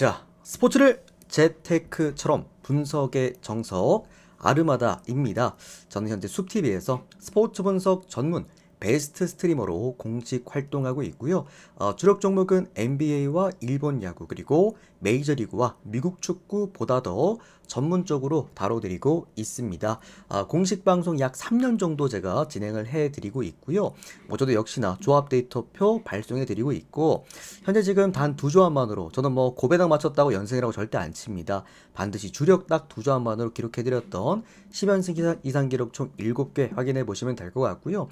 자, 스포츠를 재테크처럼 분석의 정석 아르마다입니다. 저는 현재 숲TV에서 스포츠 분석 전문 베스트 스트리머로 공식 활동하고 있고요. 주력 종목은 NBA와 일본 야구 그리고 메이저리그와 미국 축구보다 더 전문적으로 다뤄드리고 있습니다. 공식 방송 약 3년 정도 제가 진행을 해드리고 있고요. 저도 역시나 조합 데이터표 발송해드리고 있고 현재 지금 단 두 조합만으로 저는 고배당 맞췄다고 연승이라고 절대 안 칩니다. 반드시 주력 딱 두 조합만으로 기록해드렸던 10연승 이상 기록 총 7개 확인해 보시면 될 것 같고요.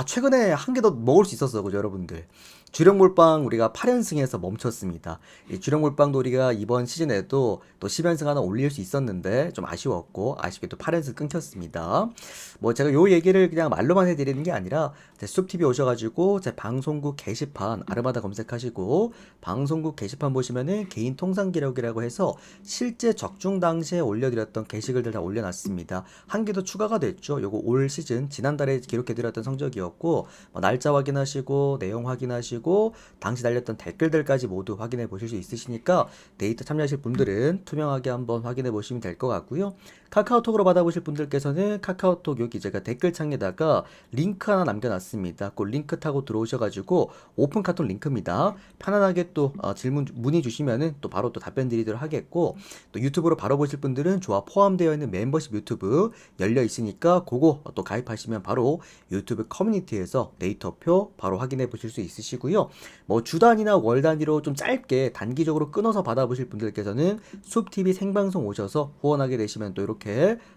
최근에 한 개 더 먹을 수 있었어, 그죠, 여러분들? 주력 몰빵 우리가 8연승에서 멈췄습니다. 이 주력 몰빵도 우리가 이번 시즌에도 또 10연승 하나 올릴 수 있었는데 좀 아쉬웠고 아쉽게 또 8연승 끊겼습니다. 제가 요 얘기를 그냥 말로만 해드리는 게 아니라 제 숲TV 오셔가지고 제 방송국 게시판 아르마다 검색하시고 방송국 게시판 보시면은 개인 통상 기록이라고 해서 실제 적중 당시에 올려드렸던 게시글들 다 올려놨습니다. 한 개 더 추가가 됐죠. 요거 올 시즌 지난달에 기록해드렸던 성적이었고 날짜 확인하시고 내용 확인하시고 당시 달렸던 댓글들까지 모두 확인해 보실 수 있으시니까 데이터 참여하실 분들은 투명하게 한번 확인해 보시면 될 것 같고요. 카카오톡으로 받아보실 분들께서는 카카오톡 여기 제가 댓글창에다가 링크 하나 남겨놨습니다. 그 링크 타고 들어오셔가지고 오픈 카톡 링크입니다. 편안하게 또 질문 문의 주시면은 또 바로 또 답변 드리도록 하겠고 또 유튜브로 바로 보실 분들은 조합 포함되어 있는 멤버십 유튜브 열려 있으니까 그거 또 가입하시면 바로 유튜브 커뮤니티에서 데이터표 바로 확인해 보실 수 있으시고요. 주 단위나 월 단위로 좀 짧게 단기적으로 끊어서 받아보실 분들께서는 숲TV 생방송 오셔서 후원하게 되시면 또 이렇게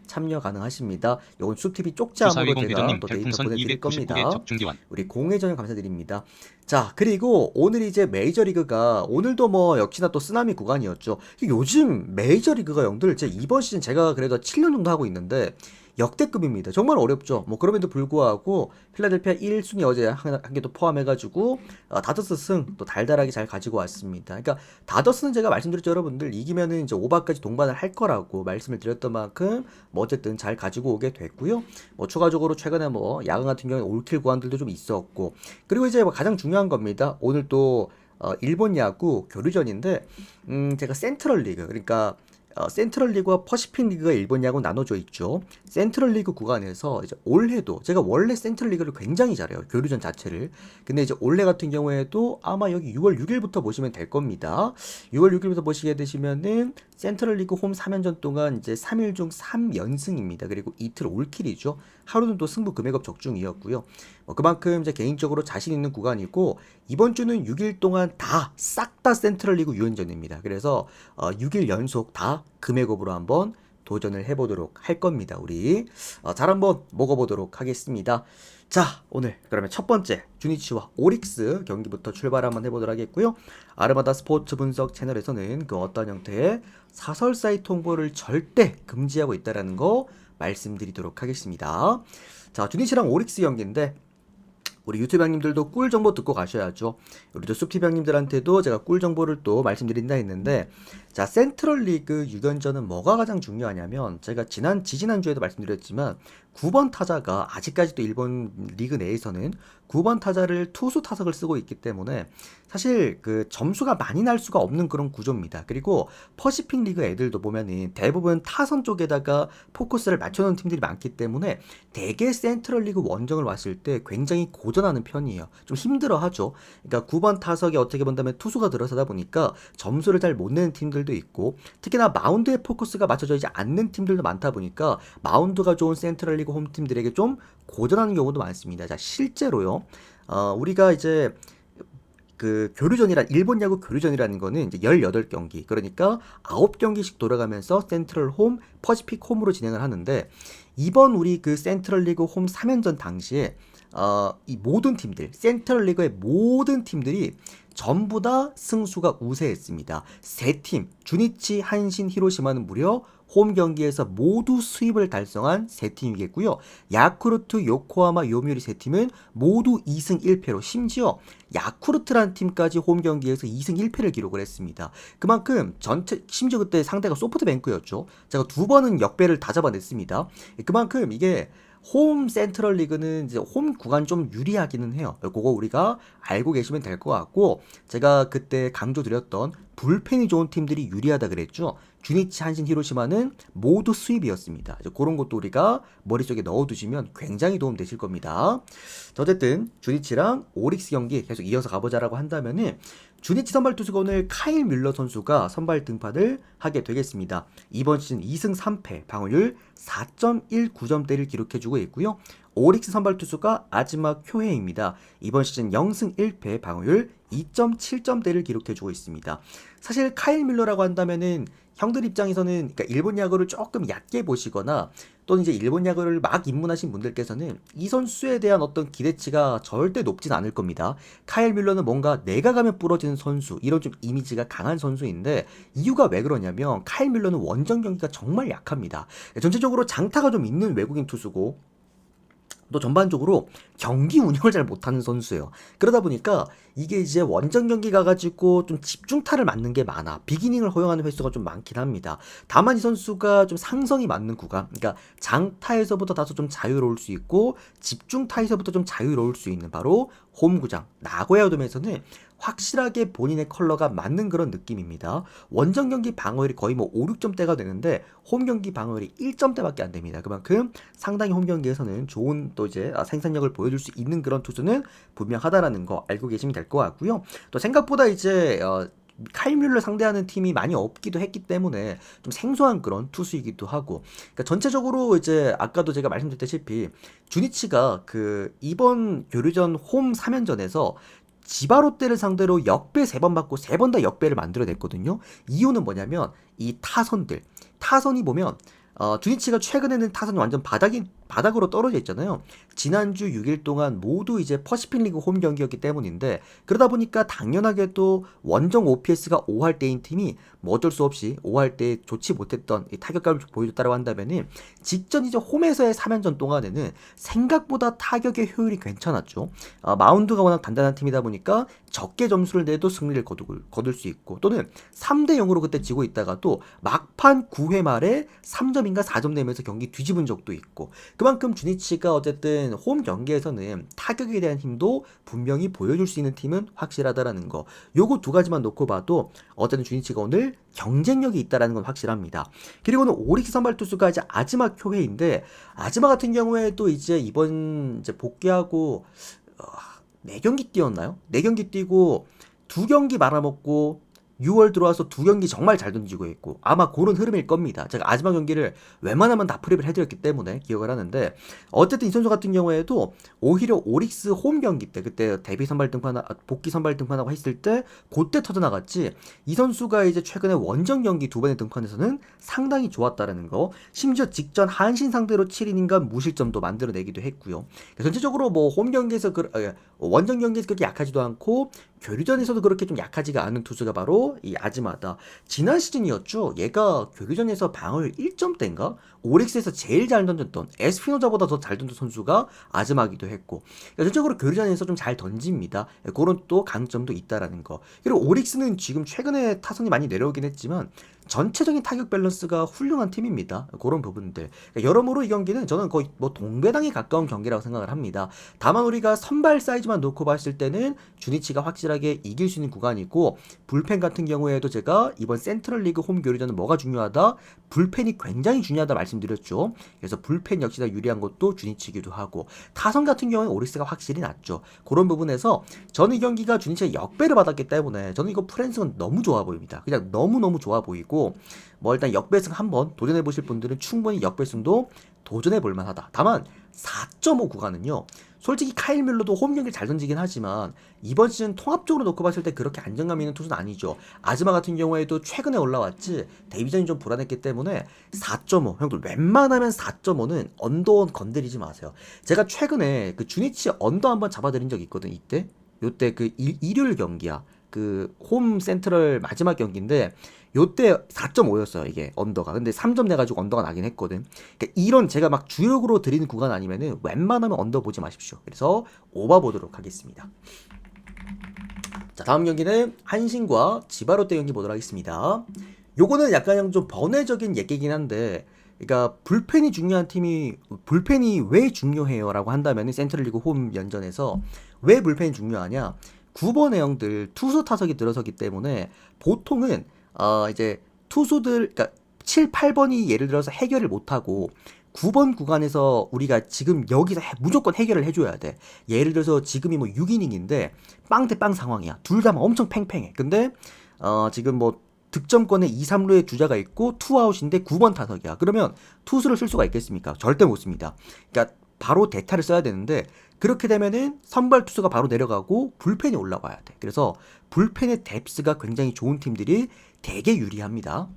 참여 가능하십니다. 이건 숲TV 쪽지함으로 제가 또 데이터 보내드릴 겁니다. 우리 공회전 감사드립니다. 자, 그리고 오늘 이제 메이저리그가 오늘도 역시나 또 쓰나미 구간이었죠. 요즘 메이저리그가 형들 이번 시즌 제가 그래도 7년 정도 하고 있는데 역대급입니다. 정말 어렵죠. 그럼에도 불구하고 필라델피아 1순위 어제 한 개도 포함해가지고 다저스 승 또 달달하게 잘 가지고 왔습니다. 그러니까 다저스는 제가 말씀드렸죠, 여러분들 이기면은 이제 5박까지 동반을 할 거라고 말씀을 드렸던 만큼 어쨌든 잘 가지고 오게 됐고요. 추가적으로 최근에 야간 같은 경우에 올킬 구간들도 좀 있었고 그리고 이제 가장 중요한 겁니다. 오늘 또 일본 야구 교류전인데 제가 센트럴 리그 그러니까 센트럴 리그와 퍼시픽 리그가 일본 야구 나눠져 있죠. 센트럴 리그 구간에서 이제 올해도 제가 원래 센트럴 리그를 굉장히 잘해요. 교류전 자체를. 근데 이제 올해 같은 경우에도 아마 여기 6월 6일부터 보시면 될 겁니다. 6월 6일부터 보시게 되시면은 센트럴 리그 홈 3연전 동안 이제 3일 중 3연승입니다. 그리고 이틀 올킬이죠. 하루는 또 승부 금액업 적중이었고요. 그만큼 이제 개인적으로 자신 있는 구간이고 이번 주는 6일 동안 싹 다 센트럴 리그 유연전입니다. 그래서 6일 연속 다 금액업으로 한번 도전을 해보도록 할 겁니다. 우리 잘 한번 먹어보도록 하겠습니다. 자, 오늘 그러면 첫 번째 주니치와 오릭스 경기부터 출발 한번 해보도록 하겠고요. 아르마다 스포츠 분석 채널에서는 그 어떤 형태의 사설 사이트 홍보를 절대 금지하고 있다는 거 말씀드리도록 하겠습니다. 자, 주니치랑 오릭스 경기인데 우리 유튜브 형님들도 꿀 정보 듣고 가셔야죠. 우리도 숲TV 형님들한테도 제가 꿀 정보를 또 말씀드린다 했는데 자, 센트럴 리그 6연전은 뭐가 가장 중요하냐면 제가 지지난주에도 말씀드렸지만 9번 타자가 아직까지도 일본 리그 내에서는 9번 타자를 투수 타석을 쓰고 있기 때문에 사실 그 점수가 많이 날 수가 없는 그런 구조입니다. 그리고 퍼시픽 리그 애들도 보면은 대부분 타선 쪽에다가 포커스를 맞춰놓은 팀들이 많기 때문에 대개 센트럴 리그 원정을 왔을 때 굉장히 고전하는 편이에요. 좀 힘들어하죠. 그러니까 9번 타석에 어떻게 본다면 투수가 들어서다 보니까 점수를 잘 못 내는 팀들도 있고 특히나 마운드에 포커스가 맞춰져 있지 않는 팀들도 많다 보니까 마운드가 좋은 센트럴 리그 홈팀들에게 좀 고전하는 경우도 많습니다. 자, 실제로요. 우리가 이제 그 일본 야구 교류전이라는 거는 이제 18경기 그러니까 9경기씩 돌아가면서 센트럴 홈, 퍼시픽 홈으로 진행을 하는데 이번 우리 그 센트럴 리그 홈 3연전 당시에 이 모든 팀들 센트럴 리그의 모든 팀들이 전부 다 승수가 우세했습니다. 세 팀 주니치, 한신, 히로시마는 무려 홈 경기에서 모두 수입을 달성한 세 팀이겠고요. 야쿠르트, 요코하마, 요미우리 세 팀은 모두 2승 1패로 심지어 야쿠르트라는 팀까지 홈 경기에서 2승 1패를 기록을 했습니다. 그만큼 심지어 그때 상대가 소프트뱅크였죠. 제가 두 번은 역배를 다 잡아냈습니다. 그만큼 이게 홈 센트럴 리그는 이제 홈 구간 좀 유리하기는 해요. 그거 우리가 알고 계시면 될 것 같고, 제가 그때 강조드렸던 불펜이 좋은 팀들이 유리하다 그랬죠. 주니치, 한신, 히로시마는 모두 수입이었습니다. 이제 그런 것도 우리가 머릿속에 넣어두시면 굉장히 도움 되실 겁니다. 자, 어쨌든 주니치랑 오릭스 경기 계속 이어서 가보자라고 한다면은, 주니치 선발 투수가 오늘 카일 뮬러 선수가 선발 등판을 하게 되겠습니다. 이번 시즌 2승 3패, 방어율 4.19점대를 기록해주고 있고요. 오릭스 선발 투수가 아즈마 쿄헤입니다. 이번 시즌 0승 1패, 방어율 2.7점대를 기록해주고 있습니다. 사실 카일 뮬러라고 한다면은 형들 입장에서는, 그러니까 일본 야구를 조금 얕게 보시거나 또는 이제 일본 야구를 막 입문하신 분들께서는 이 선수에 대한 어떤 기대치가 절대 높진 않을 겁니다. 카일 뮬러는 뭔가 내가 가면 부러지는 선수, 이런 좀 이미지가 강한 선수인데, 이유가 왜 그러냐면 카일 뮬러는 원정 경기가 정말 약합니다. 전체적으로 장타가 좀 있는 외국인 투수고, 또 전반적으로 경기 운영을 잘 못하는 선수예요. 그러다 보니까 이게 이제 원정 경기 가가지고 좀 집중타를 맞는 게 많아. 비기닝을 허용하는 횟수가 좀 많긴 합니다. 다만 이 선수가 좀 상성이 맞는 구간, 그러니까 장타에서부터 다소 좀 자유로울 수 있고 집중타에서부터 좀 자유로울 수 있는 바로 홈구장 나고야 돔에서는 확실하게 본인의 컬러가 맞는 그런 느낌입니다. 원정 경기 방어율이 거의 뭐 5, 6점대가 되는데 홈 경기 방어율이 1점대밖에 안 됩니다. 그만큼 상당히 홈 경기에서는 좋은 또 이제 생산력을 보여줄 수 있는 그런 투수는 분명하다라는 거 알고 계시면 될 것 같고요. 또 생각보다 이제 카일 뮬러 상대하는 팀이 많이 없기도 했기 때문에 좀 생소한 그런 투수이기도 하고, 그러니까 전체적으로 이제 아까도 제가 말씀드렸다시피 주니치가 그 이번 교류전 홈 3연전에서 지바 롯데를 상대로 역배 3번 받고 3번 다 역배를 만들어냈거든요. 이유는 뭐냐면 이 타선이 보면 주니치가 최근에는 타선이 완전 바닥으로 떨어져 있잖아요. 지난주 6일 동안 모두 이제 퍼시픽 리그 홈 경기였기 때문인데, 그러다 보니까 당연하게도 원정 OPS가 5할 때인 팀이 뭐 어쩔 수 없이 5할 때 좋지 못했던 이 타격감을 보여줬다고 한다면은, 직전 이제 홈에서의 3연전 동안에는 생각보다 타격의 효율이 괜찮았죠. 마운드가 워낙 단단한 팀이다 보니까 적게 점수를 내도 승리를 거둘 수 있고, 또는 3대 0으로 그때 지고 있다가 또 막판 9회 말에 3점인가 4점 내면서 경기 뒤집은 적도 있고, 그만큼 주니치가 어쨌든 홈 경기에서는 타격에 대한 힘도 분명히 보여줄 수 있는 팀은 확실하다라는 거, 요거 두 가지만 놓고 봐도 어쨌든 주니치가 오늘 경쟁력이 있다라는 건 확실합니다. 그리고는 오릭스 선발 투수가 이제 아즈마 쿄헤인데, 아즈마 같은 경우에도 이제 이번 이제 복귀하고 4경기 뛰었나요? 4경기 뛰고 2경기 말아먹고 6월 들어와서 2경기 정말 잘 던지고 있고, 아마 그런 흐름일 겁니다. 제가 아즈마 경기를 웬만하면 다 프랩을 해드렸기 때문에 기억을 하는데, 어쨌든 이 선수 같은 경우에도 오히려 오릭스 홈 경기 때, 그때 복귀 선발 등판하고 했을 때 그때 터져나갔지, 이 선수가 이제 최근에 원정 경기 2번의 등판에서는 상당히 좋았다라는 거, 심지어 직전 한신 상대로 7이닝간 무실점도 만들어내기도 했고요. 전체적으로 뭐 홈 경기에서 원정 경기에서 그렇게 약하지도 않고 교류전에서도 그렇게 좀 약하지가 않은 투수가 바로 이 아즈마다. 지난 시즌이었죠. 얘가 교류전에서 방어율 1점대인가? 오릭스에서 제일 잘 던졌던, 에스피노자보다 더 잘 던진 선수가 아즈마기도 했고, 전체적으로 교류전에서 좀 잘 던집니다. 그런 또 강점도 있다라는 거. 그리고 오릭스는 지금 최근에 타선이 많이 내려오긴 했지만 전체적인 타격 밸런스가 훌륭한 팀입니다. 그런 부분들. 여러모로 이 경기는 저는 거의 뭐 동배당에 가까운 경기라고 생각을 합니다. 다만 우리가 선발 사이즈만 놓고 봤을 때는 주니치가 확실하게 이길 수 있는 구간이고, 불펜 같은 경우에도 제가 이번 센트럴 리그 홈 교류전은 뭐가 중요하다? 불펜이 굉장히 중요하다 말씀드렸죠. 그래서 불펜 역시나 유리한 것도 주니치기도 하고, 타선 같은 경우는 오릭스가 확실히 낫죠. 그런 부분에서 저는 이 경기가 주니치가 역배를 받았기 때문에 저는 이거 프랜스는 너무 좋아 보입니다. 그냥 너무너무 좋아 보이고, 뭐 일단 역배승 한번 도전해 보실 분들은 충분히 역배승도 도전해 볼 만하다. 다만 4.5 구간은요, 솔직히 카일 뮬러도 홈 경기를 잘 던지긴 하지만 이번 시즌 통합적으로 놓고 봤을 때 그렇게 안정감 있는 투수는 아니죠. 아즈마 같은 경우에도 최근에 올라왔지 데뷔전이 좀 불안했기 때문에 4.5, 형들 웬만하면 4.5는 언더원 건드리지 마세요. 제가 최근에 그 주니치 언더 한번 잡아드린 적 있거든. 요때 그 일요일 경기야. 그 홈 센트럴 마지막 경기인데 요때 4.5였어요 이게 언더가. 근데 3점 내가지고 언더가 나긴 했거든. 그러니까 이런 제가 막 주력으로 드리는 구간 아니면은 웬만하면 언더 보지 마십시오. 그래서 오버 보도록 하겠습니다. 자, 다음 경기는 한신과 지바 롯데 경기 보도록 하겠습니다. 요거는 약간 좀 번외적인 얘기긴 한데, 그러니까 불펜이 왜 중요해요라고 한다면 센트럴리그 홈 연전에서 왜 불펜이 중요하냐? 9번의 형들 투수 타석이 들어서기 때문에 보통은 이제 투수들 그러니까 7, 8번이 예를 들어서 해결을 못하고 9번 구간에서 우리가 지금 여기서 무조건 해결을 해줘야 돼. 예를 들어서 지금이 뭐 6이닝인데 빵 대 빵 상황이야. 둘 다 엄청 팽팽해. 근데 지금 뭐 득점권에 2, 3루의 주자가 있고 투아웃인데 9번 타석이야. 그러면 투수를 쓸 수가 있겠습니까? 절대 못 씁니다. 그러니까 바로 대타를 써야 되는데 그렇게 되면은 선발 투수가 바로 내려가고 불펜이 올라와야 돼. 그래서 불펜의 뎁스가 굉장히 좋은 팀들이 되게 유리합니다.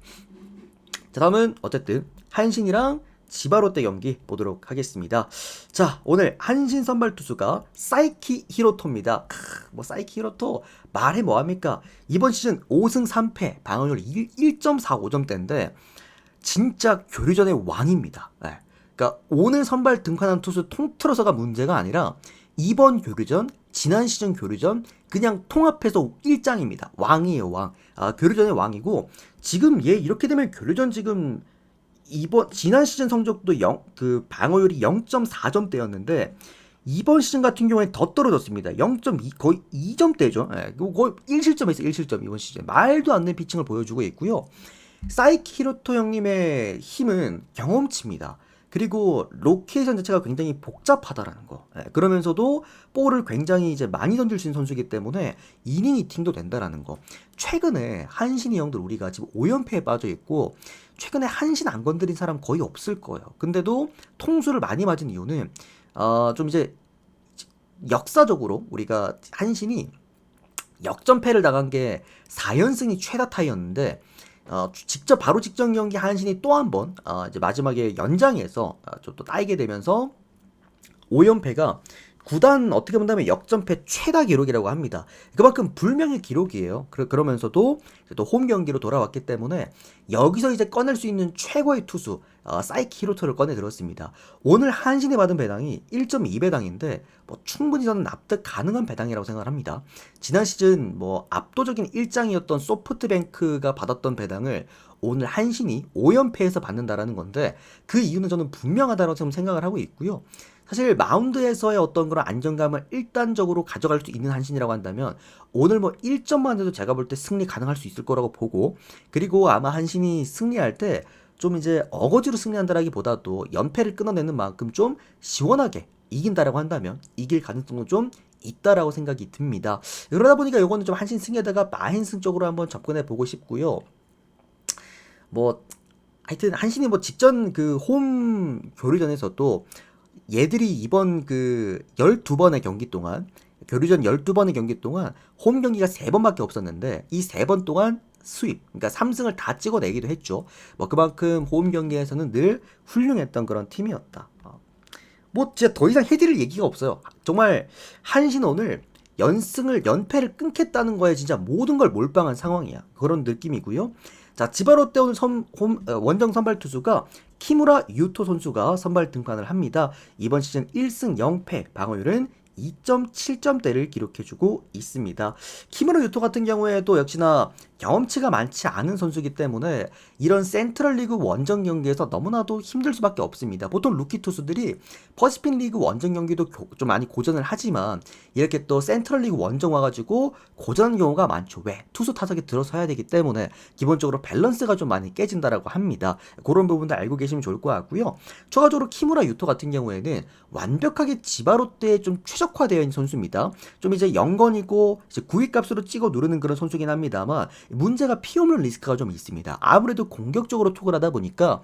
자, 다음은 어쨌든 한신이랑 지바롯데 경기 보도록 하겠습니다. 자, 오늘 한신 선발 투수가 사이키 히로토입니다. 뭐 사이키 히로토 말해 뭐합니까? 이번 시즌 5승 3패 방어율 1.45점대인데 진짜 교류전의 왕입니다. 네. 그러니까 오늘 선발 등판한 투수 통틀어서가 문제가 아니라 이번 교류전, 지난 시즌 교류전 그냥 통합해서 1장입니다. 왕이에요, 왕. 교류전의 왕이고 지금 얘 이렇게 되면 교류전 지금 지난 시즌 성적도 방어율이 0.4점대였는데 이번 시즌 같은 경우에 더 떨어졌습니다. 0.2 거의 2점대죠. 예, 거의 1실점에서 1실점 이번 시즌 말도 안 되는 피칭을 보여주고 있고요. 사이키 히로토 형님의 힘은 경험치입니다. 그리고 로케이션 자체가 굉장히 복잡하다라는 거. 예, 그러면서도 볼을 굉장히 이제 많이 던질 수 있는 선수이기 때문에 이닝 이팅도 된다라는 거. 최근에 한신이 형들 우리가 지금 5연패에 빠져 있고 최근에 한신 안 건드린 사람 거의 없을 거예요. 근데도 통수를 많이 맞은 이유는 좀 이제 역사적으로 우리가 한신이 역전패를 당한 게 4연승이 최다 타이였는데 직접 바로 직전 경기 한신이 또 한 번 이제 마지막에 연장해서 좀 또 따이게 되면서 5연패가 구단 어떻게 본다면 역전패 최다 기록이라고 합니다. 그만큼 불명의 기록이에요. 그러면서도 또 홈 경기로 돌아왔기 때문에 여기서 이제 꺼낼 수 있는 최고의 투수 사이키 히로토를 꺼내 들었습니다. 오늘 한신이 받은 배당이 1.2배당인데 뭐 충분히 저는 납득 가능한 배당이라고 생각을 합니다. 지난 시즌 뭐 압도적인 1장이었던 소프트뱅크가 받았던 배당을 오늘 한신이 5연패에서 받는다라는 건데 그 이유는 저는 분명하다고 지금 생각을 하고 있고요. 사실 마운드에서의 어떤 그런 안정감을 일단적으로 가져갈 수 있는 한신이라고 한다면 오늘 뭐 1점만 해도 제가 볼 때 승리 가능할 수 있을 거라고 보고 그리고 아마 한신이 승리할 때 좀 이제 어거지로 승리한다라기보다도 연패를 끊어내는 만큼 좀 시원하게 이긴다라고 한다면 이길 가능성은 좀 있다라고 생각이 듭니다. 그러다 보니까 이거는 좀 한신 승에다가 마인승 쪽으로 한번 접근해 보고 싶고요. 뭐 하여튼 한신이 뭐 직전 그 홈 교류전에서도 얘들이 이번 그 12번의 경기 동안 교류전 12번의 경기 동안 홈 경기가 3번밖에 없었는데 이 3번 동안 수입 그러니까 3승을 다 찍어내기도 했죠. 뭐 그만큼 홈 경기에서는 늘 훌륭했던 그런 팀이었다. 뭐 진짜 더 이상 해드릴 얘기가 없어요. 정말 한신 오늘 연패를 끊겠다는 거에 진짜 모든 걸 몰빵한 상황이야. 그런 느낌이고요. 자, 지바롯데 오늘 원정 선발 투수가 키무라 유토 선수가 선발 등판을 합니다. 이번 시즌 1승 0패 방어율은 2.7점대를 기록해주고 있습니다. 키무라 유토 같은 경우에도 역시나 경험치가 많지 않은 선수이기 때문에 이런 센트럴 리그 원정 경기에서 너무나도 힘들 수밖에 없습니다. 보통 루키 투수들이 퍼시픽 리그 원정 경기도 좀 많이 고전을 하지만 이렇게 또 센트럴 리그 원정 와가지고 고전한 경우가 많죠. 왜? 투수 타석에 들어서야 되기 때문에 기본적으로 밸런스가 좀 많이 깨진다라고 합니다. 그런 부분도 알고 계시면 좋을 것 같고요. 추가적으로 키무라 유토 같은 경우에는 완벽하게 지바롯데에 좀 최적화되어 있는 선수입니다. 좀 이제 영건이고 이제 구위값으로 찍어 누르는 그런 선수긴 합니다만 문제가 피 없는 리스크가 좀 있습니다. 아무래도 공격적으로 톡을 하다 보니까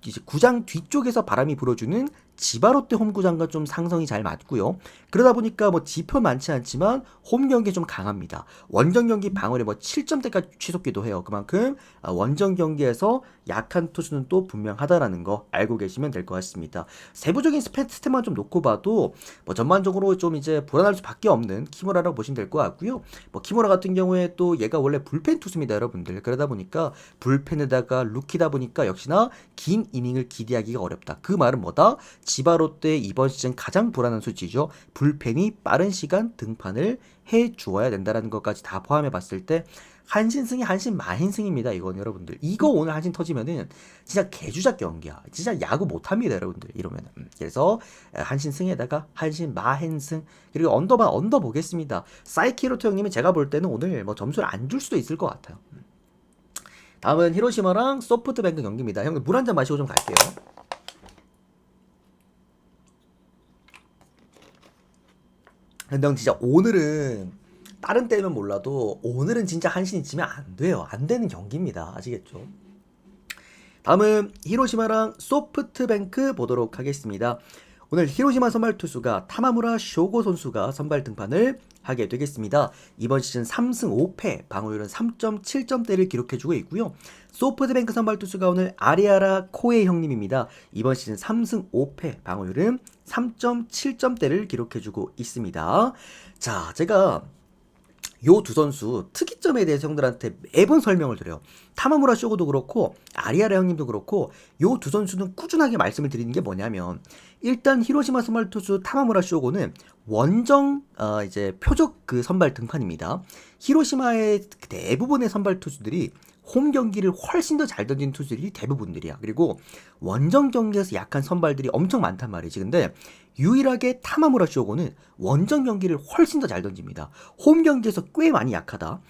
이제 구장 뒤쪽에서 바람이 불어주는 지바롯데 홈구장과 좀 상성이 잘 맞고요. 그러다 보니까 뭐 지표 많지 않지만 홈 경기에 좀 강합니다. 원정 경기 방어율이 뭐 7점대까지 치솟기도 해요. 그만큼 원정 경기에서 약한 투수는 또 분명하다라는 거 알고 계시면 될 것 같습니다. 세부적인 스탯만 좀 놓고 봐도 뭐 전반적으로 좀 이제 불안할 수밖에 없는 키무라라고 보시면 될 것 같고요. 뭐 키무라 같은 경우에 또 얘가 원래 불펜 투수입니다, 여러분들. 그러다 보니까 불펜에다가 루키다 보니까 역시나 긴 이닝을 기대하기가 어렵다. 그 말은 뭐다? 지바롯데 이번 시즌 가장 불안한 수치죠. 불펜이 빠른 시간 등판을 해 주어야 된다라는 것까지 다 포함해 봤을 때 한신승이 한신 마힌승입니다. 이건 여러분들. 이거 오늘 한신 터지면은 진짜 개주작 경기야. 진짜 야구 못합니다, 여러분들. 이러면은. 그래서 한신승에다가 한신 마힌승 그리고 언더 보겠습니다. 사이키로토 형님이 제가 볼 때는 오늘 뭐 점수를 안 줄 수도 있을 것 같아요. 다음은 히로시마랑 소프트뱅크 경기입니다. 형님 물 한 잔 마시고 좀 갈게요. 근데 형 진짜 오늘은 다른 때면 몰라도 오늘은 진짜 한신이 지면 안 돼요. 안 되는 경기입니다. 아시겠죠? 다음은 히로시마랑 소프트뱅크 보도록 하겠습니다. 오늘 히로시마 선발 투수가 타마무라 쇼고 선수가 선발 등판을 하게 되겠습니다. 이번 시즌 3승 5패, 방어율은 3.7점대를 기록해주고 있고요. 소프트뱅크 선발 투수가 오늘 아리아라 코에 형님입니다. 이번 시즌 3승 5패, 방어율은 3.7점대를 기록해주고 있습니다. 자, 제가 요 두 선수 특이점에 대해서 형들한테 매번 설명을 드려요. 타마무라 쇼고도 그렇고 아리아라 형님도 그렇고 요 두 선수는 꾸준하게 말씀을 드리는 게 뭐냐면 일단 히로시마 선발 투수 타마무라 쇼고는 원정 이제 표적 그 선발 등판입니다. 히로시마의 대부분의 선발 투수들이 홈 경기를 훨씬 더 잘 던진 투수들이 대부분들이야. 그리고 원정 경기에서 약한 선발들이 엄청 많단 말이지. 근데 유일하게 타마무라 쇼고는 원정 경기를 훨씬 더 잘 던집니다. 홈 경기에서 꽤 많이 약하다.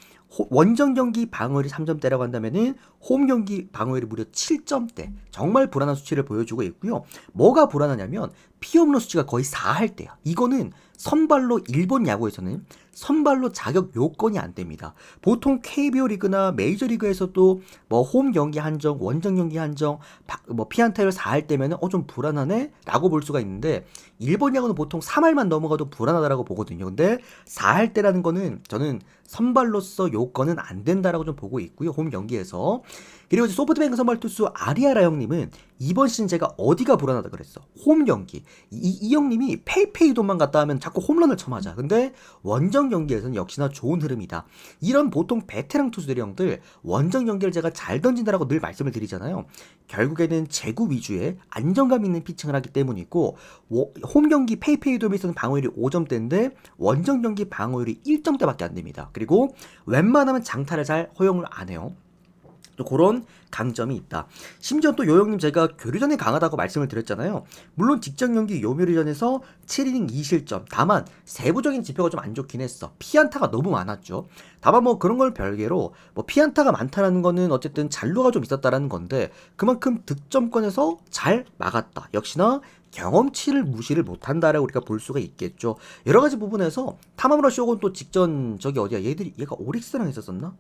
원정 경기 방어율이 3점대라고 한다면은 홈 경기 방어율이 무려 7점대. 정말 불안한 수치를 보여주고 있고요. 뭐가 불안하냐면 피홈런 수치가 거의 4할 때야. 이거는 선발로 일본 야구에서는 선발로 자격 요건이 안 됩니다. 보통 KBO 리그나 메이저리그에서도 뭐 홈 경기 한정, 원정 경기 한정, 뭐 피안타율 4할 때면은 좀 불안하네라고 볼 수가 있는데 일본 야구는 보통 3할만 넘어가도 불안하다라고 보거든요. 근데 4할 때라는 거는 저는 선발로서 요건은 안 된다라고 좀 보고 있고요. 홈 경기에서. 그리고 이제 소프트뱅크 선발 투수 아리아라 형님은 이번 시즌 제가 어디가 불안하다 그랬어? 홈 경기. 이 형님이 페이페이도만 갔다 하면 자꾸 홈런을 쳐맞아. 근데 원정 경기에서는 역시나 좋은 흐름이다. 이런 보통 베테랑 투수들이 형들 원정 경기를 제가 잘 던진다라고 늘 말씀을 드리잖아요. 결국에는 제구 위주의 안정감 있는 피칭을 하기 때문이고 홈 경기 페이페이돔에서는 방어율이 5점대인데 원정 경기 방어율이 1점대밖에 안 됩니다. 그리고 웬만하면 장타를 잘 허용을 안 해요. 또 그런 강점이 있다. 심지어 또 요영님 제가 교류전에 강하다고 말씀을 드렸잖아요. 물론 직전 경기 요묘리전에서 7이닝 2실점. 다만 세부적인 지표가 좀 안 좋긴 했어. 피안타가 너무 많았죠. 다만 뭐 그런 걸 별개로 뭐 피안타가 많다라는 거는 어쨌든 잔루가 좀 있었다라는 건데 그만큼 득점권에서 잘 막았다. 역시나 경험치를 무시를 못한다라고 우리가 볼 수가 있겠죠. 여러 가지 부분에서 타마무라 쇼고는 또 직전 저기 어디야 얘가 오릭스랑 했었었나?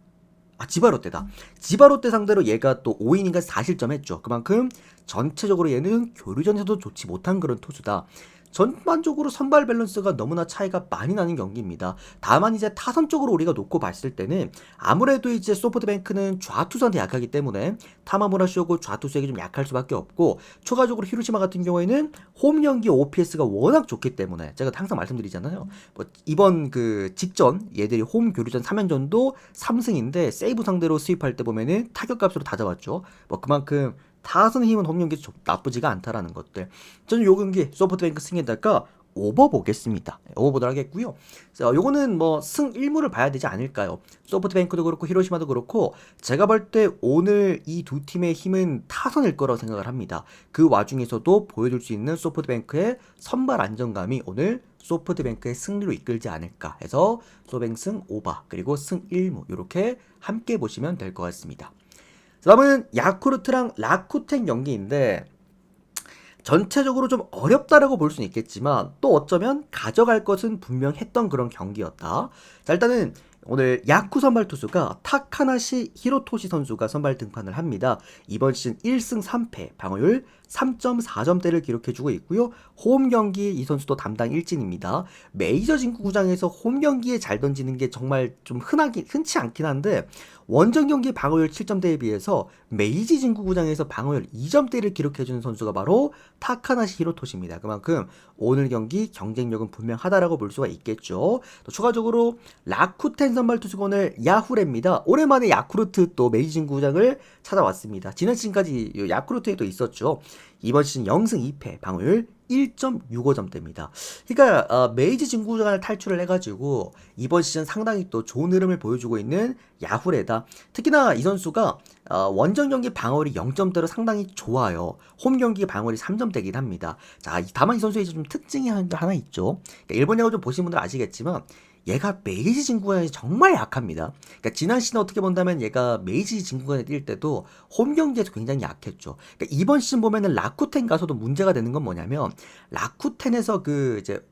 지바롯데다. 지바롯데 상대로 얘가 또 5이닝가 4실점 했죠. 그만큼 전체적으로 얘는 교류전에서도 좋지 못한 그런 투수다. 전반적으로 선발 밸런스가 너무나 차이가 많이 나는 경기입니다. 다만 이제 타선 쪽으로 우리가 놓고 봤을 때는 아무래도 이제 소프트뱅크는 좌투수한테 약하기 때문에 타마무라 쇼고 좌투수에게 좀 약할 수밖에 없고 추가적으로 히로시마 같은 경우에는 홈 경기 OPS가 워낙 좋기 때문에 제가 항상 말씀드리잖아요. 뭐 이번 그 직전 얘들이 홈 교류전 3연전도 3승인데 세이브 상대로 수입할 때 보면은 타격값으로 다 잡았죠. 뭐 그만큼 타선 힘은 홈 경기 나쁘지가 않다라는 것들. 저는 요 경기 소프트뱅크 승에다가 오버 보겠습니다. 오버 보도록 하겠고요. 자, 요거는 뭐 승 1무를 봐야 되지 않을까요? 소프트뱅크도 그렇고 히로시마도 그렇고 제가 볼 때 오늘 이 두 팀의 힘은 타선일 거라고 생각을 합니다. 그 와중에서도 보여줄 수 있는 소프트뱅크의 선발 안정감이 오늘 소프트뱅크의 승리로 이끌지 않을까 해서 소뱅승 오버 그리고 승 1무 이렇게 함께 보시면 될 것 같습니다. 다음은 야쿠르트랑 라쿠텐 경기인데 전체적으로 좀 어렵다라고 볼 수는 있겠지만 또 어쩌면 가져갈 것은 분명했던 그런 경기였다. 자, 일단은 오늘 야쿠 선발 투수가 타카나시 히로토시 선수가 선발 등판을 합니다. 이번 시즌 1승 3패 방어율 3.4점대를 기록해주고 있고요. 홈 경기 이 선수도 담당 일진입니다. 메이저 진구구장에서 홈 경기에 잘 던지는 게 정말 좀 흔치 않긴 한데 원정 경기 방어율 7점대에 비해서 메이지 진구구장에서 방어율 2점대를 기록해주는 선수가 바로 타카나시 히로토시입니다. 그만큼 오늘 경기 경쟁력은 분명하다라고 볼 수가 있겠죠. 또 추가적으로 라쿠텐 선발 투수가 오늘 야후레입니다. 오랜만에 야쿠르트 또 메이지 진구구장을 찾아왔습니다. 지난 시즌까지 야쿠르트에 또 있었죠. 이번 시즌 0승 2패 방어율 1.65점대입니다. 그러니까 메이지 진구장을 탈출을 해가지고 이번 시즌 상당히 또 좋은 흐름을 보여주고 있는 야후레다. 특히나 이 선수가 원정 경기 방어율이 0점대로 상당히 좋아요. 홈 경기 방어율이 3점대긴 합니다. 자, 다만 이 선수의 좀 특징이 하나 있죠. 그러니까 일본 야구 좀 보신 분들 아시겠지만 얘가 메이지 진구간이 정말 약합니다. 그러니까 지난 시즌 어떻게 본다면 얘가 메이지 진구간에 뛸 때도 홈 경기에서 굉장히 약했죠. 그러니까 이번 시즌 보면은 라쿠텐 가서도 문제가 되는 건 뭐냐면 라쿠텐에서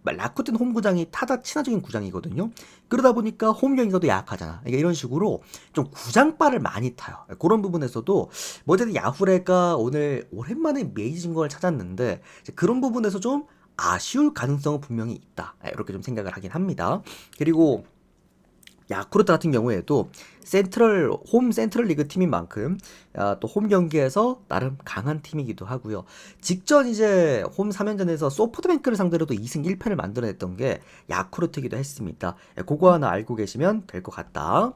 라쿠텐 홈구장이 타자 친화적인 구장이거든요. 그러다 보니까 홈 경기가도 약하잖아. 그러니까 이런 식으로 좀 구장빨을 많이 타요. 그런 부분에서도 뭐 어쨌든 야후레가 오늘 오랜만에 메이지 진구간을 찾았는데 그런 부분에서 좀 아쉬울 가능성은 분명히 있다. 이렇게 좀 생각을 하긴 합니다. 그리고 야쿠르트 같은 경우에도 홈 센트럴 리그 팀인 만큼 또 홈 경기에서 나름 강한 팀이기도 하고요. 직전 이제 홈 3연전에서 소프트뱅크를 상대로도 2승 1패를 만들어냈던 게 야쿠르트이기도 했습니다. 그거 하나 알고 계시면 될 것 같다.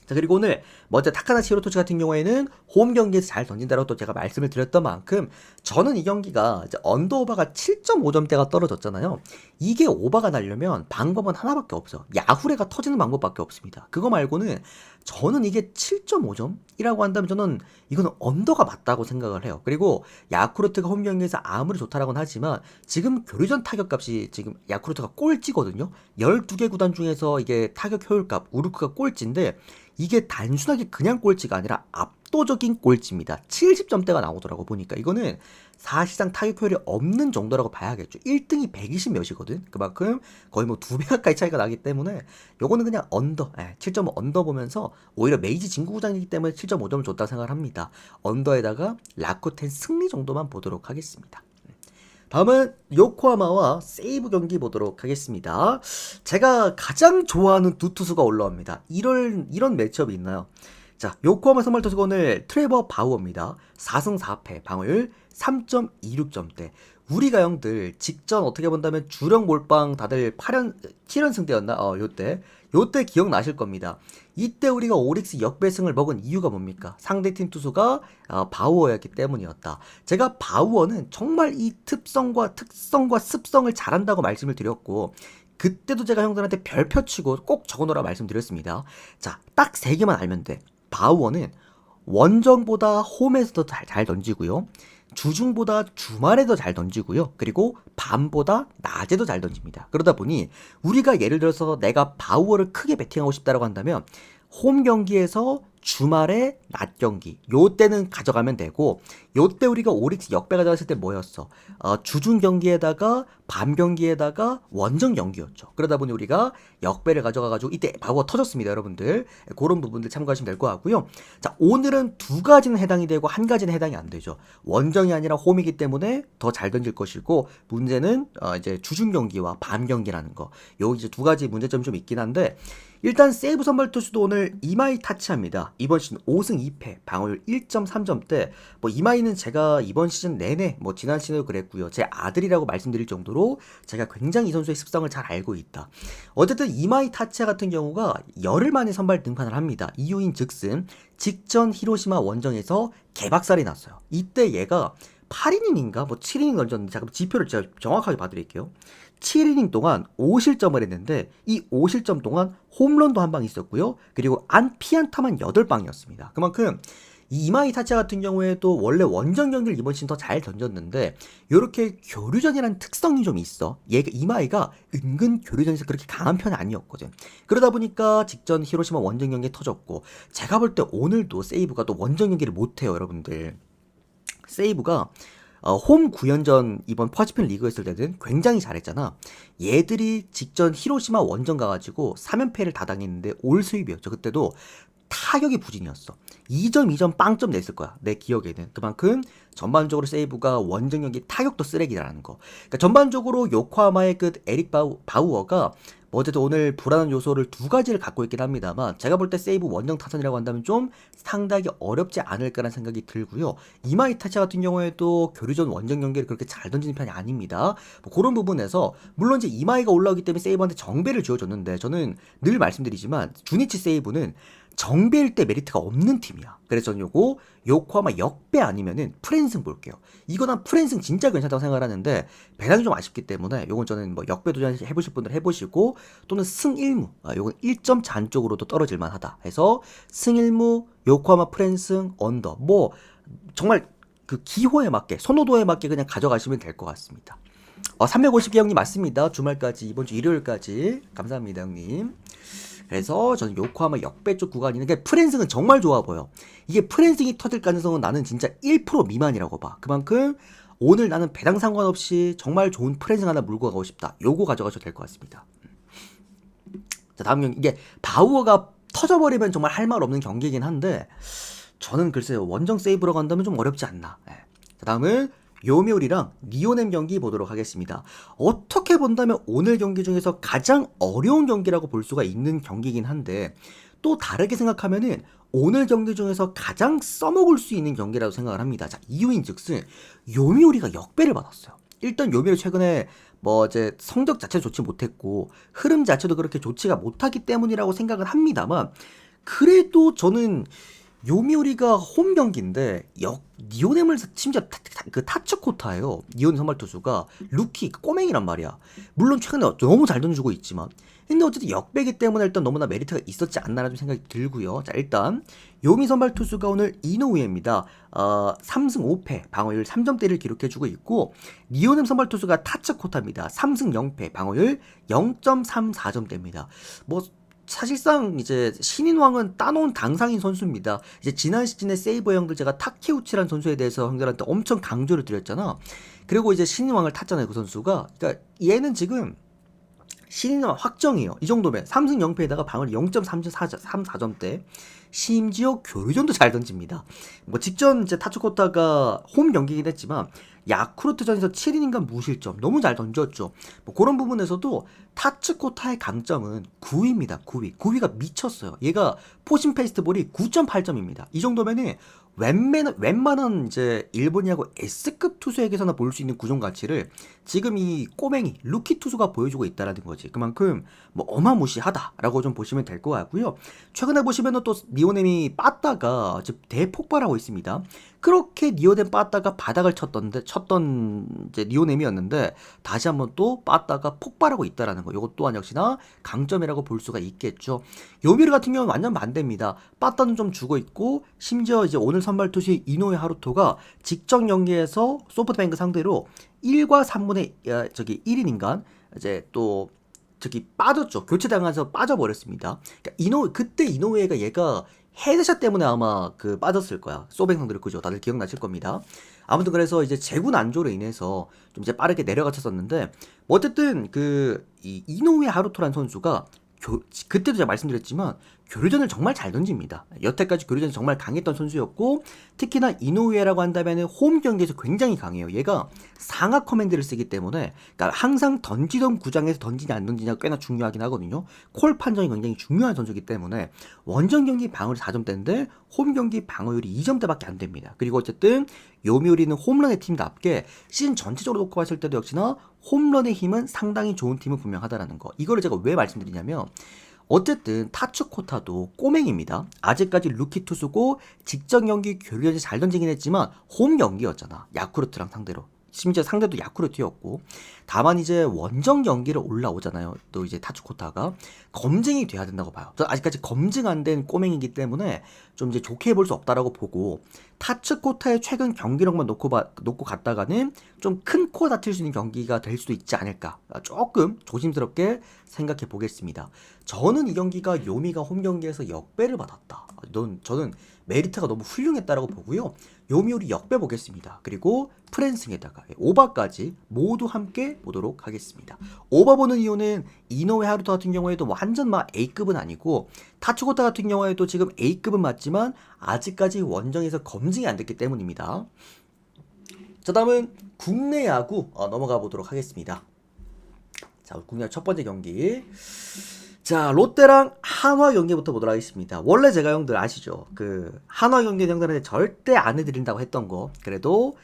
자, 그리고 오늘 먼저 타카다시 히로토시 같은 경우에는 홈 경기에서 잘 던진다라고 또 제가 말씀을 드렸던 만큼 저는 이 경기가 이제 언더오버가 7.5점대가 떨어졌잖아요. 이게 오버가 나려면 방법은 하나밖에 없어. 야후레가 터지는 방법밖에 없습니다. 그거 말고는 저는 이게 7.5점이라고 한다면 저는 이거는 언더가 맞다고 생각을 해요. 그리고 야쿠르트가 홈 경기에서 아무리 좋다라고는 하지만 지금 교류전 타격값이 지금 야쿠르트가 꼴찌거든요. 12개 구단 중에서 이게 타격 효율값 우르크가 꼴찌인데 이게 단순하게 그냥 꼴찌가 아니라 압도적인 꼴찌입니다. 70점대가 나오더라고 보니까 이거는 사실상 타격 효율이 없는 정도라고 봐야겠죠. 1등이 120 몇이거든. 그만큼 거의 뭐 2배 가까이 차이가 나기 때문에 요거는 그냥 언더, 7.5 언더 보면서 오히려 메이지 진구구장이기 때문에 7.5점을 줬다고 생각을 합니다. 언더에다가 라쿠텐 승리 정도만 보도록 하겠습니다. 다음은 요코하마와 세이브 경기 보도록 하겠습니다. 제가 가장 좋아하는 두 투수가 올라옵니다. 이런 매치업이 있나요? 자, 요코하마 선발 투수가 오늘 트레버 바우어입니다. 4승 4패, 방어율 3.26점대. 우리가 형들 직전 어떻게 본다면 주력 몰빵 다들 7연승 때였나? 요때 기억나실 겁니다. 이때 우리가 오릭스 역배승을 먹은 이유가 뭡니까? 상대팀 투수가 바우어였기 때문이었다. 제가 바우어는 정말 이 특성과 습성을 잘한다고 말씀을 드렸고 그때도 제가 형들한테 별표 치고 꼭 적어놓으라 말씀드렸습니다. 자, 딱 3개만 알면 돼. 바우어는 원정보다 홈에서 더 잘 던지고요. 주중보다 주말에 더 잘 던지고요. 그리고 밤보다 낮에도 잘 던집니다. 그러다 보니 우리가 예를 들어서 내가 바우어를 크게 배팅하고 싶다라고 한다면 홈 경기에서 주말에 낮 경기 요때는 가져가면 되고 요때 우리가 오릭스 역배 가져갔을 때 뭐였어? 주중 경기에다가 밤 경기에다가 원정 경기였죠. 그러다 보니 우리가 역배를 가져가가지고 이때 바우어 터졌습니다, 여러분들. 그런 부분들 참고하시면 될 것 같고요. 자, 오늘은 두 가지는 해당이 되고 한 가지는 해당이 안 되죠. 원정이 아니라 홈이기 때문에 더 잘 던질 것이고 문제는 이제 주중 경기와 밤 경기라는 거. 요 이제 두 가지 문제점이 좀 있긴 한데 일단 세이브 선발 투수도 오늘 이마이 타치합니다. 이번 시즌 5승 2패, 방어율 1.3점대. 뭐 이마이는 제가 이번 시즌 내내 뭐 지난 시즌에도 그랬고요. 제 아들이라고 말씀드릴 정도로 제가 굉장히 이 선수의 습성을 잘 알고 있다. 어쨌든 이마이 타치 같은 경우가 열흘 만에 선발 등판을 합니다. 이유인 즉슨 직전 히로시마 원정에서 개박살이 났어요. 이때 얘가 8이닝인가 뭐 7이닝 던졌는데 잠깐 지표를 제가 정확하게 봐드릴게요. 7이닝 동안 5실점을 했는데 이 5실점 동안 홈런도 한 방 있었고요. 그리고 피안타만 8방이었습니다. 그만큼 이 이마이 타차 같은 경우에도 원래 원정 경기를 이번 시즌 더 잘 던졌는데 이렇게 교류전이라는 특성이 좀 있어. 이마이가 은근 교류전에서 그렇게 강한 편이 아니었거든. 그러다 보니까 직전 히로시마 원정 경기에 터졌고 제가 볼 때 오늘도 세이브가 또 원정 경기를 못해요, 여러분들. 세이브가 홈 9연전 이번 퍼시픽 리그 했을 때는 굉장히 잘했잖아. 얘들이 직전 히로시마 원정 가가지고 3연패를 다 당했는데 올 수입이었죠. 그때도 타격이 부진이었어. 2점, 2점, 빵점 냈을 거야. 내 기억에는. 그만큼 전반적으로 세이브가 원정 경기 타격도 쓰레기라는 거. 그러니까 전반적으로 요코하마의 그 에릭 바우어가 뭐 어쨌든 오늘 불안한 요소를 두 가지를 갖고 있긴 합니다만 제가 볼 때 세이브 원정 타선이라고 한다면 좀 상당히 어렵지 않을까라는 생각이 들고요. 이마 이타치 같은 경우에도 교류전 원정 경기를 그렇게 잘 던지는 편이 아닙니다. 뭐 그런 부분에서 물론 이제 이마이가 올라오기 때문에 세이브한테 정배를 지어줬는데 저는 늘 말씀드리지만 주니치 세이브는 정배일 때 메리트가 없는 팀이야. 그래서 저는 요거 요코하마 역배 아니면은 프랜승 볼게요. 이거 난 프랜승 진짜 괜찮다고 생각을 하는데 배당이 좀 아쉽기 때문에 요건 저는 뭐 역배 도전 해보실 분들 해보시고 또는 승일무 요건 1점 잔 쪽으로도 떨어질 만하다 해서 승일무 요코하마 프랜승 언더 뭐 정말 그 기호에 맞게 선호도에 맞게 그냥 가져가시면 될 것 같습니다. 350개 형님 맞습니다. 주말까지 이번 주 일요일까지 감사합니다 형님. 그래서 저는 요코하마 역배 쪽 구간이 그러니까 프랜승은 정말 좋아 보여. 이게 프랜승이 터질 가능성은 나는 진짜 1% 미만이라고 봐. 그만큼 오늘 나는 배당 상관없이 정말 좋은 프랜승 하나 물고 가고 싶다. 요거 가져가셔도 될 것 같습니다. 자 다음 경기 이게 바우어가 터져버리면 정말 할 말 없는 경기이긴 한데 저는 글쎄요 원정 세이브로 간다면 좀 어렵지 않나. 자 다음은 요묘리랑 리오넴 경기 보도록 하겠습니다. 어떻게 본다면 오늘 경기 중에서 가장 어려운 경기라고 볼 수가 있는 경기이긴 한데 또 다르게 생각하면은 오늘 경기 중에서 가장 써먹을 수 있는 경기라고 생각을 합니다. 자 이유인즉슨 요묘리가 역배를 받았어요. 일단 요묘리 최근에 뭐 이제 성적 자체도 좋지 못했고 흐름 자체도 그렇게 좋지가 못하기 때문이라고 생각을 합니다만 그래도 저는 요미우리가 홈 경기인데 니오넴을 심지어 그 타츠코타예요. 니오넴 선발 투수가 루키 꼬맹이란 말이야. 물론 최근에 너무 잘 던져주고 있지만 근데 어쨌든 역배기 때문에 일단 너무나 메리트가 있었지 않나라는 생각이 들고요. 자 일단 요미 선발 투수가 오늘 이노우에입니다. 3승 5패 방어율 3점대를 기록해주고 있고 니오넴 선발 투수가 타츠코타입니다. 3승 0패 방어율 0.34점대입니다. 뭐 사실상 이제 신인왕은 따놓은 당상인 선수입니다. 이제 지난 시즌의 세이버 형들 제가 타케우치라는 선수에 대해서 형들한테 엄청 강조를 드렸잖아. 그리고 이제 신인왕을 탔잖아요, 그 선수가. 그러니까 얘는 지금 신인왕 확정이에요. 이 정도면 3승 0패에다가 방어율 0.34점대. 심지어 교류전도 잘 던집니다. 뭐 직전 이제 타츠코타가 홈 경기이긴 했지만 야쿠르트전에서 7이닝간 무실점 너무 잘 던졌죠. 뭐 그런 부분에서도 타츠코타의 강점은 9위입니다. 9위. 9위가 미쳤어요. 얘가 포신 페이스트볼이 9.8점입니다. 이 정도면은 웬만한 이제 일본 야구 S급 투수에게서나 볼 수 있는 구종 가치를 지금 이 꼬맹이 루키 투수가 보여주고 있다라는 거지. 그만큼 뭐 어마무시하다라고 좀 보시면 될 것 같고요. 최근에 보시면은 또 니오넴이 빠따가 지금 대폭발하고 있습니다. 그렇게 니오넴 빠따가 바닥을 쳤던 이제 니오넴이었는데 다시 한번 또 빠따가 폭발하고 있다라는 거. 이것 또한 역시나 강점이라고 볼 수가 있겠죠. 요미르 같은 경우는 완전 반대입니다. 빠따는 좀 죽어 있고 심지어 이제 오늘 선발 투수 이노에 하루토가 직전 경기에서 소프트뱅크 상대로 1과 3분의 1이닝간 이제 또 저기 빠졌죠. 교체당해서 빠져버렸습니다. 그러니까 그때 이노우에가 얘가 헤드샷 때문에 아마 그 빠졌을 거야. 소뱅 상대로 그죠. 다들 기억나실 겁니다. 아무튼 그래서 이제 재구 난조로 인해서 좀 이제 빠르게 내려갔었는데 뭐 어쨌든 그 이 이노우에 하루토라는 선수가 그때도 제가 말씀드렸지만 교류전을 정말 잘 던집니다. 여태까지 교류전이 정말 강했던 선수였고 특히나 이노우에라고 한다면 홈 경기에서 굉장히 강해요. 얘가 상하 커맨드를 쓰기 때문에 그러니까 항상 던지던 구장에서 던지냐 안 던지냐가 꽤나 중요하긴 하거든요. 콜 판정이 굉장히 중요한 선수이기 때문에 원정 경기 방어율이 4점대인데 홈 경기 방어율이 2점대밖에 안 됩니다. 그리고 어쨌든 요미우리는 홈런의 팀답게 시즌 전체적으로 놓고 봤을 때도 역시나 홈런의 힘은 상당히 좋은 팀은 분명하다라는 거. 이거를 제가 왜 말씀드리냐면 어쨌든 타츠코타도 꼬맹입니다. 아직까지 루키 투수고 직전 경기 교류전이 잘 던지긴 했지만 홈 경기였잖아. 야쿠르트랑 상대로. 심지어 상대도 야쿠르트였고 다만 이제 원정 경기를 올라오잖아요. 또 이제 타츠코타가 검증이 돼야 된다고 봐요. 저 아직까지 검증 안 된 꼬맹이기 때문에 좀 이제 좋게 볼 수 없다라고 보고 타츠코타의 최근 경기력만 놓고 갔다가는 좀 큰 코가 다칠 수 있는 경기가 될 수도 있지 않을까 조금 조심스럽게 생각해 보겠습니다. 저는 이 경기가 요미가 홈 경기에서 역배를 받았다. 저는 메리트가 너무 훌륭했다라고 보고요. 요미우리 역배 보겠습니다. 그리고 프랜승에다가 오바까지 모두 함께 보도록 하겠습니다. 오바 보는 이유는 이노우에 하루토 같은 경우에도 완전 막 A급은 아니고 타츠코타 같은 경우에도 지금 A급은 맞지만 아직까지 원정에서 검증이 안 됐기 때문입니다. 자 다음은 국내 야구 넘어가 보도록 하겠습니다. 자, 국내 첫 번째 경기. 자, 롯데랑 한화 경기부터 보도록 하겠습니다. 원래 제가 형들 아시죠? 그 한화 경기 형들한테 절대 안 해드린다고 했던 거, 그래도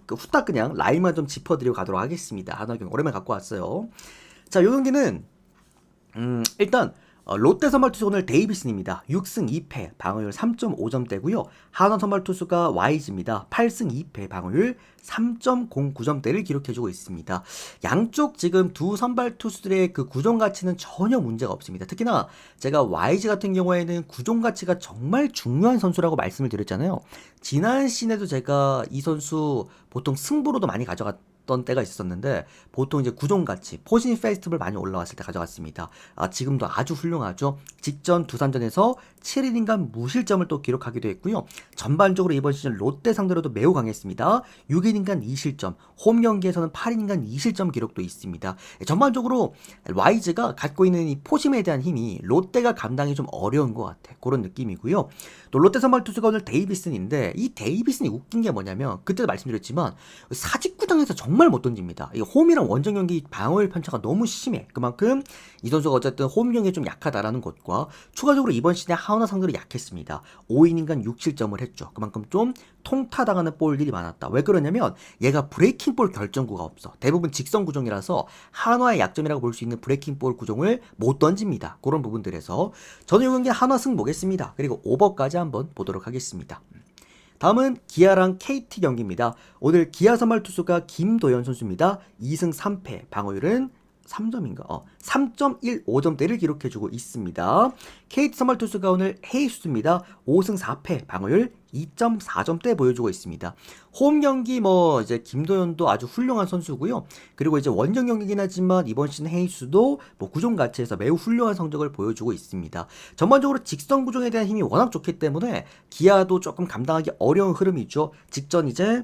후딱 그냥 라인만 좀 짚어드리고 가도록 하겠습니다. 한화 경기 오랜만에 갖고 왔어요. 자, 요 경기는 일단 롯데 선발 투수 오늘 데이비슨입니다. 6승 2패, 방어율 3.5점대고요. 한화 선발 투수가 와이즈입니다. 8승 2패, 방어율 3.09점대를 기록해주고 있습니다. 양쪽 지금 두 선발 투수들의 그 구종 가치는 전혀 문제가 없습니다. 특히나 제가 와이즈 같은 경우에는 구종 가치가 정말 중요한 선수라고 말씀을 드렸잖아요. 지난 시즌에도 제가 이 선수 보통 승부로도 많이 가져갔던 때가 있었는데 보통 이제 구종가치, 포진 페스티벌 많이 올라왔을 때 가져갔습니다. 지금도 아주 훌륭하죠. 직전 두산전에서 7이닝간 무실점을 또 기록하기도 했고요. 전반적으로 이번 시즌 롯데 상대로도 매우 강했습니다. 6이닝간 2실점, 홈 경기에서는 8이닝간 2실점 기록도 있습니다. 전반적으로 와이즈가 갖고 있는 이 포심에 대한 힘이 롯데가 감당이 좀 어려운 것 같아. 그런 느낌이고요. 또 롯데 선발 투수가 오늘 데이비슨인데 이 데이비슨이 웃긴 게 뭐냐면 그때도 말씀드렸지만 사직구장에서 정말 못 던집니다. 이 홈이랑 원정 경기 방어율 편차가 너무 심해. 그만큼 이 선수가 어쨌든 홈 경기에 좀 약하다라는 것과 추가적으로 이번 시즌에 한화 상대로 약했습니다. 5이닝간 6실점을 했죠. 그만큼 좀 통타당하는 볼들이 많았다. 왜 그러냐면 얘가 브레이킹 볼 결정구가 없어. 대부분 직선 구종이라서 한화의 약점이라고 볼 수 있는 브레이킹 볼 구종을 못 던집니다. 그런 부분들에서 저는 이 경기 한화 승 보겠습니다. 그리고 오버까지 한번 보도록 하겠습니다. 다음은 기아랑 KT 경기입니다. 오늘 기아 선발 투수가 김도현 선수입니다. 2승 3패, 방어율은 3점인가? 3.15점대를 기록해주고 있습니다. KT 선발 투수가 오늘 헤이수입니다. 5승 4패, 방어율 2.4점대 보여주고 있습니다. 홈 경기 이제 김도현도 아주 훌륭한 선수고요. 그리고 이제 원정 경기긴 하지만 이번 시즌 헤이수도 구종 가치에서 매우 훌륭한 성적을 보여주고 있습니다. 전반적으로 직선 구종에 대한 힘이 워낙 좋기 때문에 기아도 조금 감당하기 어려운 흐름이죠. 직전 이제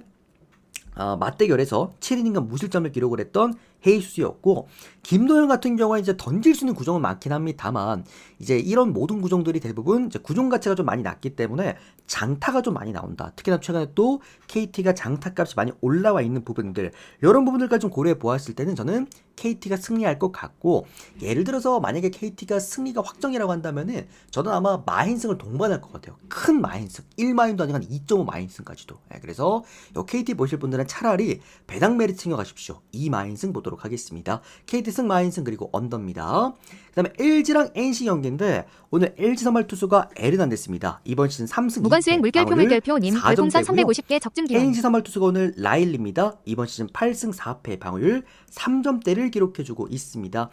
맞대결에서 7이닝간 무실점을 기록을 했던 헤이수였고 김도현 같은 경우에 이제 던질 수 있는 구종은 많긴 합니다만 이제 이런 모든 구종들이 대부분 이제 구종 가치가 좀 많이 낮기 때문에 장타가 좀 많이 나온다. 특히나 최근에 또 KT가 장타값이 많이 올라와 있는 부분들 이런 부분들까지 좀 고려해 보았을 때는 저는 KT가 승리할 것 같고 예를 들어서 만약에 KT가 승리가 확정이라고 한다면은 저는 아마 마인승을 동반할 것 같아요. 큰 마인승 1마인도 아니고 한 2.5 마인승까지도. 그래서 요 KT 보실 분들은 차라리 배당 메리트 챙겨 가십시오. 2마인승 보도록 하겠습니다. KT 승 마인승 그리고 언더입니다. 그 다음에 LG랑 NC 경기인데 오늘 LG 선발 투수가 에르난데스입니다. 이번 시즌 3승 2패 무건수행 물결표님 별풍선 350개 적중 기원. NC 선발 투수가 오늘 라일리입니다. 이번 시즌 8승 4패 방어율 3점대를 기록해주고 있습니다.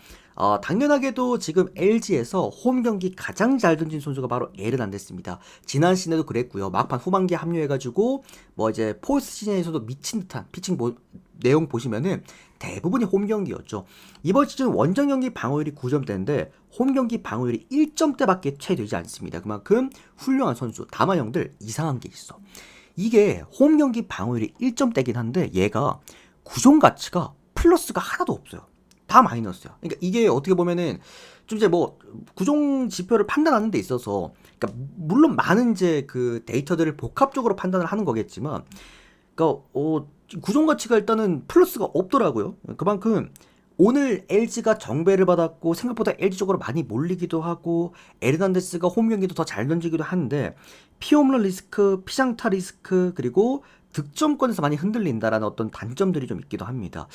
당연하게도 지금 LG에서 홈 경기 가장 잘 던진 선수가 바로 에르난데스입니다. 지난 시즌에도 그랬고요. 막판 후반기에 합류해가지고 이제 포스트 시즌에서도 미친 듯한 피칭 내용 보시면은 대부분이 홈 경기였죠. 이번 시즌 원정 경기 방어율이 9점대인데 홈 경기 방어율이 1점대밖에 채 되지 않습니다. 그만큼 훌륭한 선수. 다만 형들 이상한 게 있어. 이게 홈 경기 방어율이 1점대긴 한데 얘가 구종 가치가 플러스가 하나도 없어요. 다 마이너스야. 그러니까 이게 어떻게 보면은 좀 이제 구종 지표를 판단하는 데 있어서 그러니까 물론 많은 이제 그 데이터들을 복합적으로 판단을 하는 거겠지만 그러니까 구종 가치가 일단은 플러스가 없더라고요. 그만큼 오늘 LG가 정배를 받았고 생각보다 LG 쪽으로 많이 몰리기도 하고 에르난데스가 홈 경기도 더 잘 던지기도 하는데 피홈런 리스크, 피장타 리스크 그리고 득점권에서 많이 흔들린다라는 어떤 단점들이 좀 있기도 합니다.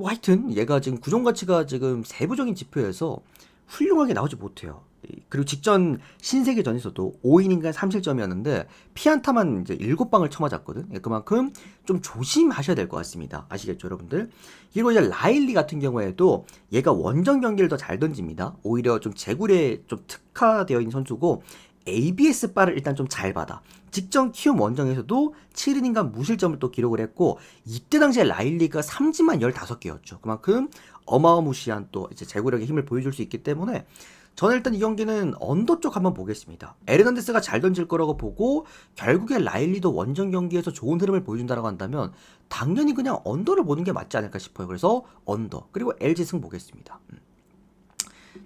하여튼 얘가 지금 구종 가치가 지금 세부적인 지표에서 훌륭하게 나오지 못해요. 그리고 직전 신세계전에서도 5이닝간 3실점이었는데 피안타만 이제 7방을 쳐맞았거든. 그만큼 좀 조심하셔야 될 것 같습니다. 아시겠죠, 여러분들? 그리고 이제 라일리 같은 경우에도 얘가 원정 경기를 더 잘 던집니다. 오히려 좀 제구에 좀 특화되어 있는 선수고 ABS 바를 일단 좀 잘 받아. 직전 키움 원정에서도 7이닝간 무실점을 또 기록을 했고 이때 당시에 라일리가 삼진만 15개였죠. 그만큼 어마어무시한 또 이제 제구력의 힘을 보여줄 수 있기 때문에 저는 일단 이 경기는 언더 쪽 한번 보겠습니다. 에르난데스가 잘 던질 거라고 보고 결국에 라일리도 원정 경기에서 좋은 흐름을 보여준다고 한다면 당연히 그냥 언더를 보는 게 맞지 않을까 싶어요. 그래서 언더 그리고 LG 승 보겠습니다.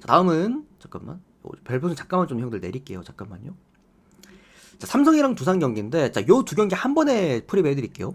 자, 다음은 잠깐만 별풍선 잠깐만 좀 형들 내릴게요. 잠깐만요. 자, 삼성이랑 두산 경기인데 자, 요 두 경기 한 번에 프리뷰 해드릴게요.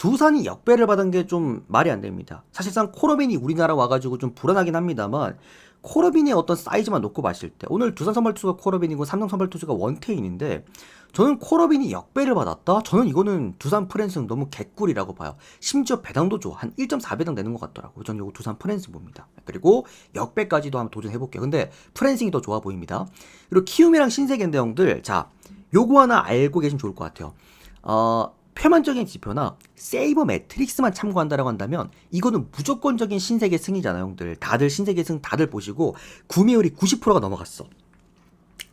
두산이 역배를 받은 게 좀 말이 안 됩니다. 사실상 코러빈이 우리나라 와가지고 좀 불안하긴 합니다만 코러빈의 어떤 사이즈만 놓고 봤을 때 오늘 두산 선발 투수가 코러빈이고 삼성 선발 투수가 원태인인데 저는 코러빈이 역배를 받았다? 저는 이거는 두산 프랜스는 너무 개꿀이라고 봐요. 심지어 배당도 좋아. 한 1.4배당 내는 것 같더라고요. 저는 이거 두산 프랜스 봅니다. 그리고 역배까지도 한번 도전해볼게요. 근데 프랜싱이 더 좋아 보입니다. 그리고 키움이랑 신세계인데 형들, 자, 요거 하나 알고 계시면 좋을 것 같아요. 표면적인 지표나 세이버 매트릭스만 참고한다라고 한다면 이거는 무조건적인 신세계 승이잖아요, 형들. 다들 신세계 승 다들 보시고 구매율이 90%가 넘어갔어.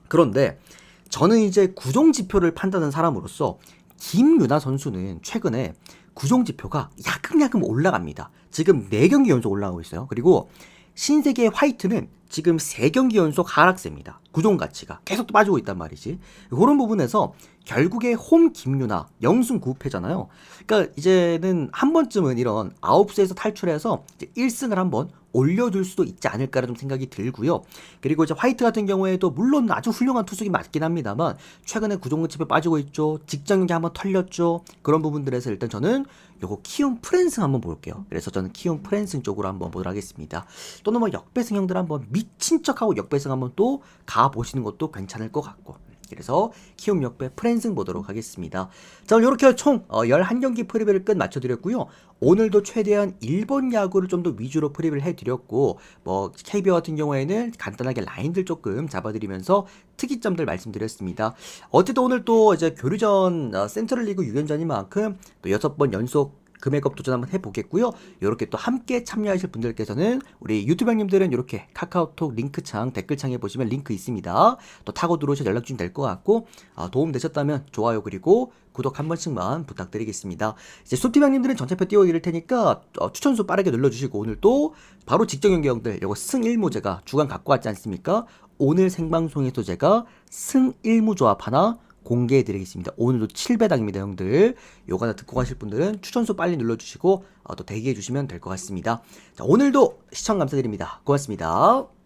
그런데 저는 이제 구종 지표를 판단하는 사람으로서 김유나 선수는 최근에 구종 지표가 야금야금 올라갑니다. 지금 4경기 연속 올라가고 있어요. 그리고 신세계 화이트는 지금 3경기 연속 하락세입니다. 구종 가치가 계속 빠지고 있단 말이지. 그런 부분에서 결국에 홈 김유나 0승 9패잖아요. 그러니까 이제는 한 번쯤은 이런 9세에서 탈출해서 이제 1승을 한번 올려둘 수도 있지 않을까라는 생각이 들고요. 그리고 이제 화이트 같은 경우에도 물론 아주 훌륭한 투수긴 맞긴 합니다만 최근에 구종 지표 빠지고 있죠. 직장 경기 한번 털렸죠. 그런 부분들에서 일단 저는 요거 키움 프랜승 한번 볼게요. 그래서 저는 키움 프랜승 쪽으로 한번 보도록 하겠습니다. 또는 뭐 역배승 형들 한번 미친 척하고 역배승 한번 또 가보시는 것도 괜찮을 것 같고. 그래서 키움 역배 프랜승 보도록 하겠습니다. 자, 오늘 이렇게 총 11경기 프리뷰를 끝 마쳐드렸고요. 오늘도 최대한 일본 야구를 좀 더 위주로 프리뷰를 해드렸고, 뭐 KBO 같은 경우에는 간단하게 라인들 조금 잡아드리면서 특이점들 말씀드렸습니다. 어쨌든 오늘 또 이제 교류전 센트럴리그 6연전인 만큼 또 6번 연속 금액업 도전 한번 해보겠고요. 이렇게 또 함께 참여하실 분들께서는 우리 유튜브 형님들은 이렇게 카카오톡 링크창 댓글창에 보시면 링크 있습니다. 또 타고 들어오셔서 연락 주시면 될 것 같고, 도움 되셨다면 좋아요 그리고 구독 한 번씩만 부탁드리겠습니다. 이제 숲팀 형님들은 전체표 띄워드릴 테니까 추천수 빠르게 눌러주시고, 오늘 또 바로 직전 경기 형들 이거 승 1무 제가 주간 갖고 왔지 않습니까? 오늘 생방송에서 제가 승 1무 조합 하나 공개해드리겠습니다. 오늘도 7배당입니다, 형들. 요거 하나 듣고 가실 분들은 추천수 빨리 눌러주시고 또 대기해주시면 될 것 같습니다. 자, 오늘도 시청 감사드립니다. 고맙습니다.